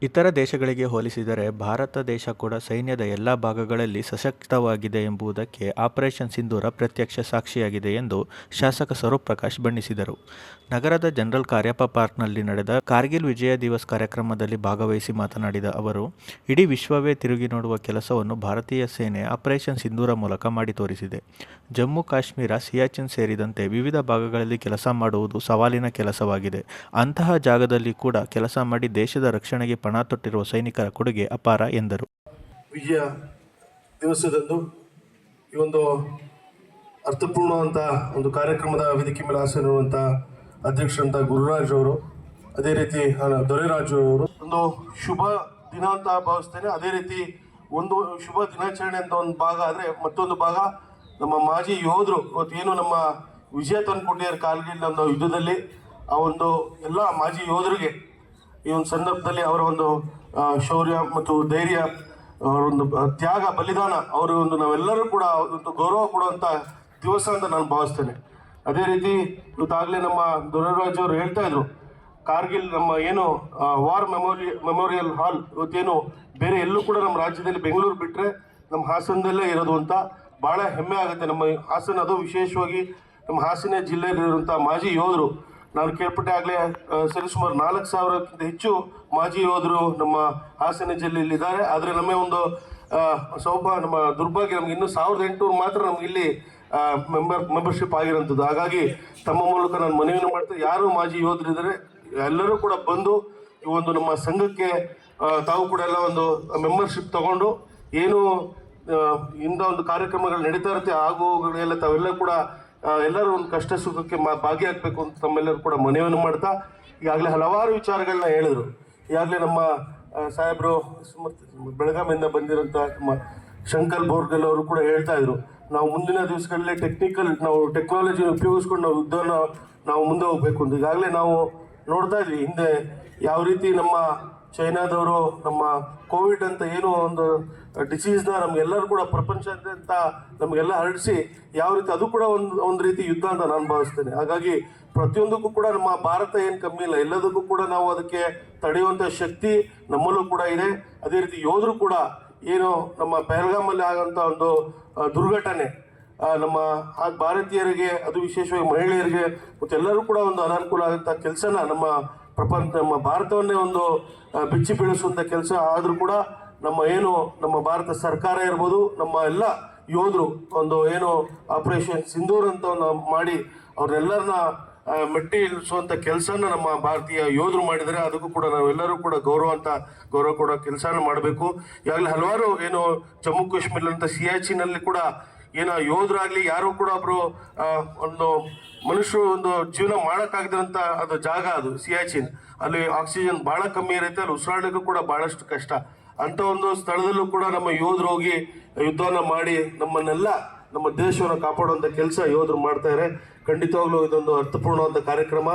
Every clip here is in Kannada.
ಇತರ ದೇಶಗಳಿಗೆ ಹೋಲಿಸಿದರೆ ಭಾರತ ದೇಶ ಕೂಡ ಸೈನ್ಯದ ಎಲ್ಲ ಭಾಗಗಳಲ್ಲಿ ಸಶಕ್ತವಾಗಿದೆ ಎಂಬುದಕ್ಕೆ ಆಪರೇಷನ್ ಸಿಂಧೂರ ಪ್ರತ್ಯಕ್ಷ ಸಾಕ್ಷಿಯಾಗಿದೆ ಎಂದು ಶಾಸಕ ಸ್ವರೂಪ್ ಪ್ರಕಾಶ್ ಬಣ್ಣಿಸಿದರು. ನಗರದ ಜನರಲ್ ಕಾರ್ಯಪ್ಪ ಪಾರ್ಕ್ನಲ್ಲಿ ನಡೆದ ಕಾರ್ಗಿಲ್ ವಿಜಯ ದಿವಸ್ ಕಾರ್ಯಕ್ರಮದಲ್ಲಿ ಭಾಗವಹಿಸಿ ಮಾತನಾಡಿದ ಅವರು, ಇಡೀ ವಿಶ್ವವೇ ತಿರುಗಿ ನೋಡುವ ಕೆಲಸವನ್ನು ಭಾರತೀಯ ಸೇನೆ ಆಪರೇಷನ್ ಸಿಂಧೂರ ಮೂಲಕ ಮಾಡಿ ತೋರಿಸಿದೆ. ಜಮ್ಮು ಕಾಶ್ಮೀರ, ಸಿಯಾಚಿನ್ ಸೇರಿದಂತೆ ವಿವಿಧ ಭಾಗಗಳಲ್ಲಿ ಕೆಲಸ ಮಾಡುವುದು ಸವಾಲಿನ ಕೆಲಸವಾಗಿದೆ. ಅಂತಹ ಜಾಗದಲ್ಲಿ ಕೂಡ ಕೆಲಸ ಮಾಡಿ ದೇಶದ ರಕ್ಷಣೆಗೆ ಪಣ ತೊಟ್ಟಿರುವ ಸೈನಿಕರ ಕೊಡುಗೆ ಅಪಾರ ಎಂದರು. ವಿಜಯ ದಿವಸದಂದು ಈ ಒಂದು ಅರ್ಥಪೂರ್ಣವಂತ ಒಂದು ಕಾರ್ಯಕ್ರಮದ ವೇದಿಕೆ ಮೇಲೆ ಆಸೀನರುವಂಥ ಅಧ್ಯಕ್ಷರಂತ ಗುರುರಾಜ್ ಅವರು, ಅದೇ ರೀತಿ ದೊರೆರಾಜು ಅವರು ಒಂದು ಶುಭ ದಿನ ಅಂತ ಭಾವಿಸ್ತೇನೆ. ಅದೇ ರೀತಿ ಒಂದು ಶುಭ ದಿನಾಚರಣೆ ಅಂತ ಒಂದು ಭಾಗ ಆದರೆ, ಮತ್ತೊಂದು ಭಾಗ ನಮ್ಮ ಮಾಜಿ ಯೋಧರು ಇವತ್ತೇನು ನಮ್ಮ ವಿಜಯ ತಂದುಕೊಟ್ಟಿದ್ದಾರೆ ಕಾರ್ಗಿಲ್ ಒಂದು ಯುದ್ಧದಲ್ಲಿ, ಆ ಒಂದು ಎಲ್ಲ ಮಾಜಿ ಯೋಧರಿಗೆ ಈ ಒಂದು ಸಂದರ್ಭದಲ್ಲಿ ಅವರ ಒಂದು ಶೌರ್ಯ ಮತ್ತು ಧೈರ್ಯ, ಅವರ ಒಂದು ತ್ಯಾಗ, ಬಲಿದಾನ, ಅವರ ಒಂದು ನಾವೆಲ್ಲರೂ ಕೂಡ ಒಂದು ಗೌರವ ಕೊಡುವಂಥ ದಿವಸ ಅಂತ ನಾನು ಭಾವಿಸ್ತೇನೆ. ಅದೇ ರೀತಿ ಇವತ್ತಾಗಲೇ ನಮ್ಮ ದೊರೆರಾಜ್ ಅವರು ಹೇಳ್ತಾ ಇದ್ರು, ಕಾರ್ಗಿಲ್ ನಮ್ಮ ಏನು ವಾರ್ ಮೆಮೋರಿಯಲ್ ಹಾಲ್ ಇವತ್ತೇನು ಬೇರೆ ಎಲ್ಲೂ ಕೂಡ ನಮ್ಮ ರಾಜ್ಯದಲ್ಲಿ ಬೆಂಗಳೂರು ಬಿಟ್ಟರೆ ನಮ್ಮ ಹಾಸನದಲ್ಲೇ ಇರೋದು ಅಂತ ಭಾಳ ಹೆಮ್ಮೆ ಆಗುತ್ತೆ. ನಮ್ಮ ಹಾಸನ, ಅದು ವಿಶೇಷವಾಗಿ ನಮ್ಮ ಹಾಸನ ಜಿಲ್ಲೆಯಲ್ಲಿರುವಂಥ ಮಾಜಿ ಯೋಧರು, ನಾನು ಕೇಳ್ಪಟ್ಟೆ ಆಗಲೇ ಸರಿಸುಮಾರು 4,000ಕ್ಕಿಂತ ಹೆಚ್ಚು ಮಾಜಿ ಯೋಧರು ನಮ್ಮ ಹಾಸನ ಜಿಲ್ಲೆಯಲ್ಲಿದ್ದಾರೆ. ಆದರೆ ನಮ್ಮ ಒಂದು ನಮ್ಮ ದುರ್ಭಾಗ್ಯ, ನಮ್ಗೆ ಇನ್ನೂ 1,800 ಮಾತ್ರ ನಮ್ಗೆ ಇಲ್ಲಿ ಮೆಂಬರ್ಶಿಪ್ ಆಗಿರೋಂಥದ್ದು. ಹಾಗಾಗಿ ತಮ್ಮ ಮೂಲಕ ನಾನು ಮನವಿಯನ್ನು ಮಾಡ್ತೀನಿ, ಯಾರು ಮಾಜಿ ಯೋಧರಿದ್ದಾರೆ ಎಲ್ಲರೂ ಕೂಡ ಬಂದು ಈ ಒಂದು ನಮ್ಮ ಸಂಘಕ್ಕೆ ತಾವು ಕೂಡ ಎಲ್ಲ ಒಂದು ಮೆಂಬರ್ಶಿಪ್ ತಗೊಂಡು ಏನು ಇಂಥ ಒಂದು ಕಾರ್ಯಕ್ರಮಗಳು ನಡೀತಾ ಇರುತ್ತೆ ಆಗುಗಳೆಲ್ಲ ತಾವೆಲ್ಲ ಕೂಡ ಎಲ್ಲರೂ ಒಂದು ಕಷ್ಟ ಸುಖಕ್ಕೆ ಭಾಗಿಯಾಗಬೇಕು ಅಂತ ತಮ್ಮೆಲ್ಲರೂ ಕೂಡ ಮನವಿಯನ್ನು ಮಾಡ್ತಾ, ಈಗಾಗಲೇ ಹಲವಾರು ವಿಚಾರಗಳನ್ನ ಹೇಳಿದರು. ಈಗಾಗಲೇ ನಮ್ಮ ಸಾಹೇಬರು ಬೆಳಗಾವಿಯಿಂದ ಬಂದಿರೋಂಥ ನಮ್ಮ ಶಂಕರ್ ಬೋರ್ಗಲ್ ಅವರು ಕೂಡ ಹೇಳ್ತಾ ಇದ್ರು, ನಾವು ಮುಂದಿನ ದಿವಸಗಳಲ್ಲಿ ನಾವು ಟೆಕ್ನಾಲಜಿನ ಉಪಯೋಗಿಸ್ಕೊಂಡು ನಾವು ಯುದ್ಧನ ನಾವು ಮುಂದೆ ಹೋಗ್ಬೇಕು ಅಂತ. ಈಗಾಗಲೇ ನಾವು ನೋಡ್ತಾ ಇದ್ವಿ ಹಿಂದೆ ಯಾವ ರೀತಿ ನಮ್ಮ ಚೈನಾದವರು ನಮ್ಮ ಕೋವಿಡ್ ಅಂತ ಏನೋ ಒಂದು ಡಿಸೀಸ್ನ ನಮಗೆಲ್ಲರೂ ಕೂಡ ಪ್ರಪಂಚದಾದ್ಯಂತ ನಮಗೆಲ್ಲ ಹರಡಿಸಿ ಯಾವ ರೀತಿ ಅದು ಕೂಡ ಒಂದು ರೀತಿ ಯುದ್ಧ ಅಂತ ನಾನು ಭಾವಿಸ್ತೇನೆ. ಹಾಗಾಗಿ ಪ್ರತಿಯೊಂದಕ್ಕೂ ಕೂಡ ನಮ್ಮ ಭಾರತ ಏನು ಕಮ್ಮಿ ಇಲ್ಲ, ಎಲ್ಲದಕ್ಕೂ ಕೂಡ ನಾವು ಅದಕ್ಕೆ ತಡೆಯುವಂಥ ಶಕ್ತಿ ನಮ್ಮಲ್ಲೂ ಕೂಡ ಇದೆ. ಅದೇ ರೀತಿ ಯೋಧರು ಕೂಡ ಏನು ನಮ್ಮ ಪಹಲ್ಗಾಮಲ್ಲಿ ಆಗೋಂಥ ಒಂದು ದುರ್ಘಟನೆ ನಮ್ಮ ಭಾರತೀಯರಿಗೆ, ಅದು ವಿಶೇಷವಾಗಿ ಮಹಿಳೆಯರಿಗೆ ಮತ್ತು ಎಲ್ಲರೂ ಕೂಡ ಒಂದು ಅನಾನುಕೂಲ ಆದಂಥ ಕೆಲಸನ ನಮ್ಮ ಭಾರತವನ್ನೇ ಒಂದು ಬಿಚ್ಚಿ ಬೀಳಿಸುವಂಥ ಕೆಲಸ ಆದರೂ ಕೂಡ ನಮ್ಮ ಭಾರತ ಸರ್ಕಾರ ಇರ್ಬೋದು, ನಮ್ಮ ಎಲ್ಲ ಯೋಧರು ಒಂದು ಏನು ಆಪರೇಷನ್ ಸಿಂಧೂರ್ ಅಂತ ಮಾಡಿ ಅವ್ರನ್ನೆಲ್ಲರನ್ನ ಮೆಟ್ಟಿ ಇಳಿಸುವಂಥ ಕೆಲಸನ ನಮ್ಮ ಭಾರತೀಯ ಯೋಧರು ಮಾಡಿದರೆ, ಅದಕ್ಕೂ ಕೂಡ ನಾವೆಲ್ಲರೂ ಕೂಡ ಗೌರವ ಕೊಡೋ ಕೆಲಸನ ಮಾಡಬೇಕು. ಈಗಾಗಲೇ ಹಲವಾರು ಏನು ಜಮ್ಮು ಕಾಶ್ಮೀರದಂಥ ಸಿಯಾಚಿನಲ್ಲಿ ಕೂಡ ಏನೋ ಯೋಧರಾಗಲಿ ಯಾರು ಕೂಡ ಒಬ್ಬರು ಒಂದು ಮನುಷ್ಯರು ಒಂದು ಜೀವನ ಮಾಡೋಕ್ಕಾಗದಂಥ ಅದು ಜಾಗ, ಅದು ಸಿಯಾಚಿನ್. ಅಲ್ಲಿ ಆಕ್ಸಿಜನ್ ಭಾಳ ಕಮ್ಮಿ ಇರುತ್ತೆ, ಅಲ್ಲಿ ಉಸಿರಾಡೋಕ್ಕೂ ಕೂಡ ಭಾಳಷ್ಟು ಕಷ್ಟ. ಅಂಥ ಒಂದು ಸ್ಥಳದಲ್ಲೂ ಕೂಡ ನಮ್ಮ ಯೋಧರು ಹೋಗಿ ಯುದ್ಧನ ಮಾಡಿ ನಮ್ಮ ದೇಶವನ್ನು ಕಾಪಾಡುವಂಥ ಕೆಲಸ ಯೋಧರು ಮಾಡ್ತಾರೆ. ಖಂಡಿತವಾಗ್ಲೂ ಇದೊಂದು ಅರ್ಥಪೂರ್ಣವಾದ ಕಾರ್ಯಕ್ರಮ.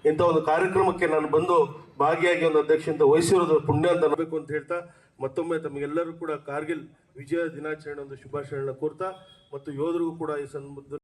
ಇಂಥ ಒಂದು ಕಾರ್ಯಕ್ರಮಕ್ಕೆ ನಾನು ಬಂದು ಭಾಗಿಯಾಗಿ ಒಂದು ಅಧ್ಯಕ್ಷತೆ ವಹಿಸಿರೋದು ಪುಣ್ಯ ಅಂತ ಅನ್ನಬೇಕು ಅಂತ ಹೇಳ್ತಾ, ಮತ್ತೊಮ್ಮೆ ತಮಗೆಲ್ಲರೂ ಕೂಡ ಕಾರ್ಗಿಲ್ ವಿಜಯ ದಿನಾಚರಣೆ ಒಂದು ಶುಭಾಶಯಗಳನ್ನ ಕೋರ್ತಾ ಮತ್ತು ಯೋಧರಿಗೂ ಕೂಡ ಈ ಸಂದರ್ಭದಲ್ಲಿ